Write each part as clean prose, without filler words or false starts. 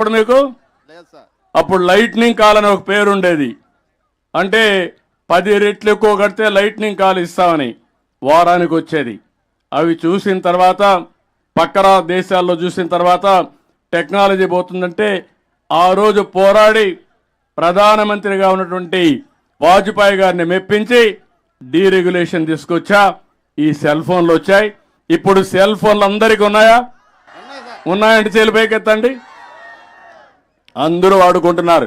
ఇప్పుడు మీకు అప్పుడు లైట్నింగ్ కాల్ అని ఒక పేరు ఉండేది. అంటే 10 రెట్లు ఎక్కువ కడితే లైట్నింగ్ కాల్ ఇస్తామని వారానికి వచ్చేది. అవి చూసిన తర్వాత పక్కన దేశాల్లో చూసిన తర్వాత టెక్నాలజీ పోతుందంటే ఆ రోజు పోరాడి ప్రధానమంత్రిగా ఉన్నటువంటి వాజ్పేయి గారిని మెప్పించి డీరెగ్యులేషన్ తీసుకొచ్చా. ఈ సెల్ ఫోన్లు వచ్చాయి. ఇప్పుడు సెల్ ఫోన్లు అందరికీ ఉన్నాయా? ఉన్నాయంటే చేలు పైకెత్తండి. అందరూ వాడుకుంటున్నారు.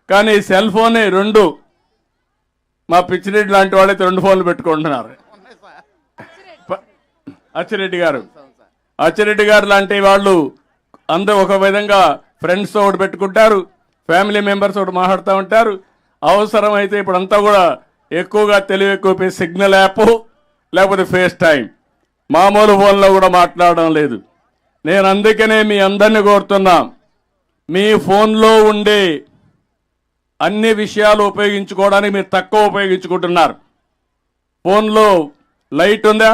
కానీ సెల్ ఫోనే 2 మా పిచ్చిరెడ్డి లాంటి వాళ్ళైతే 2 ఫోన్లు పెట్టుకుంటున్నారు. అచ్చిరెడ్డి గారు లాంటి వాళ్ళు అందరూ ఒక విధంగా ఫ్రెండ్స్ ఒకటి పెట్టుకుంటారు, ఫ్యామిలీ మెంబర్స్ ఒకటి మాట్లాడుతూ ఉంటారు. అవసరమైతే ఇప్పుడు అంతా కూడా ఎక్కువగా తెలివి ఎక్కువ సిగ్నల్ యాప్ లేకపోతే ఫేస్ టైం, మామూలు ఫోన్లో కూడా మాట్లాడడం లేదు. నేను అందుకనే మీ అందరినీ కోరుతున్నా, మీ ఫోన్లో ఉండే అన్ని విషయాలు ఉపయోగించుకోవడానికి మీరు తక్కువ ఉపయోగించుకుంటున్నారు. ఫోన్లో లైట్ ఉందా?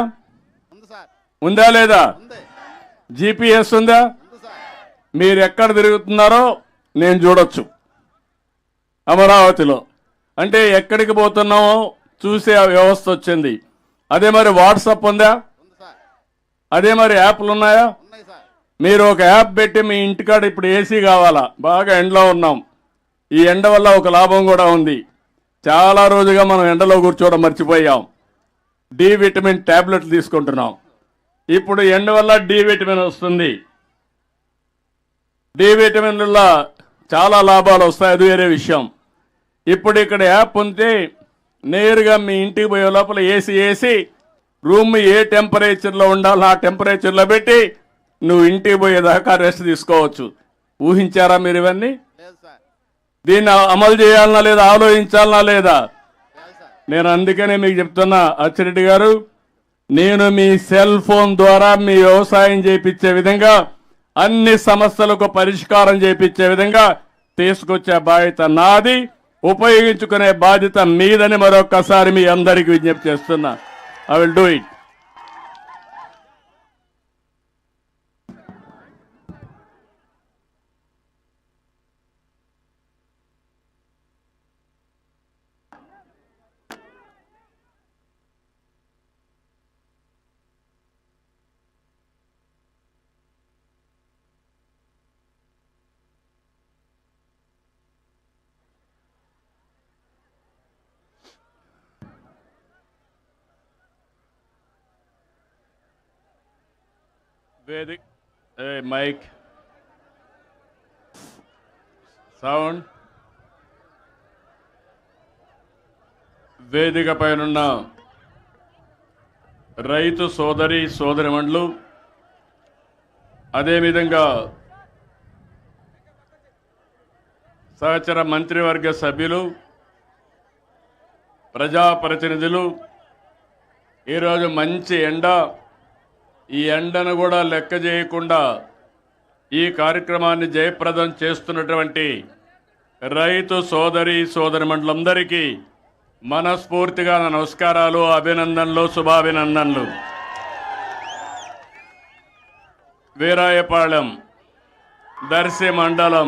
ఉందా లేదా? GPS ఉందా? మీరు ఎక్కడ తిరుగుతున్నారో నేను చూడొచ్చు అమరావతిలో. అంటే ఎక్కడికి పోతున్నామో చూసే వ్యవస్థ వచ్చింది. అదే మరి వాట్సాప్ ఉందా? అదే మరి యాప్లు ఉన్నాయా? మీరు ఒక యాప్ పెట్టి మీ ఇంటికాడ ఇప్పుడు ఏసీ కావాలా, బాగా ఎండలో ఉన్నాం. ఈ ఎండ వల్ల ఒక లాభం కూడా ఉంది. చాలా రోజుగా మనం ఎండలో కూర్చోవడం మర్చిపోయాం. డి విటమిన్ ట్యాబ్లెట్లు తీసుకుంటున్నాం. ఇప్పుడు ఎండ వల్ల డి విటమిన్ వస్తుంది. డి విటమిన్ వల్ల చాలా లాభాలు వస్తాయి, అది వేరే విషయం. ఇప్పుడు ఇక్కడ యాప్ ఉంటే నేరుగా మీ ఇంటికి పోయే లోపల ఏసీ వేసి రూమ్ ఏ టెంపరేచర్లో ఉండాలో ఆ టెంపరేచర్లో పెట్టి నువ్వు ఇంటికి పోయేదాకా రెస్ట్ తీసుకోవచ్చు. ఊహించారా మీరు ఇవన్నీ? దీన్ని అమలు చేయాలనా లేదా, ఆలోచించాలనా లేదా? నేను అందుకనే మీకు చెప్తున్నా అచ్చిరెడ్డి గారు, నేను మీ సెల్ ఫోన్ ద్వారా మీ వ్యవసాయం చేయించే విధంగా అన్ని సమస్యలకు పరిష్కారం చేయించే విధంగా తీసుకొచ్చే బాధ్యత నాది, ఉపయోగించుకునే బాధ్యత మీదని మరొక్కసారి మీ అందరికీ విజ్ఞప్తి చేస్తున్నా. I will do it. వేదిక మైక్ సౌండ్. వేదిక పైనున్న రైతు సోదరిమణులు, అదేవిధంగా సహచర మంత్రివర్గ సభ్యులు, ప్రజాప్రతినిధులు, ఈరోజు మంచి ఎండ, ఈ ఎండను కూడా లెక్క చేయకుండా ఈ కార్యక్రమాన్ని జయప్రదం చేస్తున్నటువంటి రైతు సోదరిమణులందరికీ మనస్ఫూర్తిగా నా నమస్కారాలు, అభినందనలు, శుభాభినందనలు. వీరాయపాళెం, దర్శి మండలం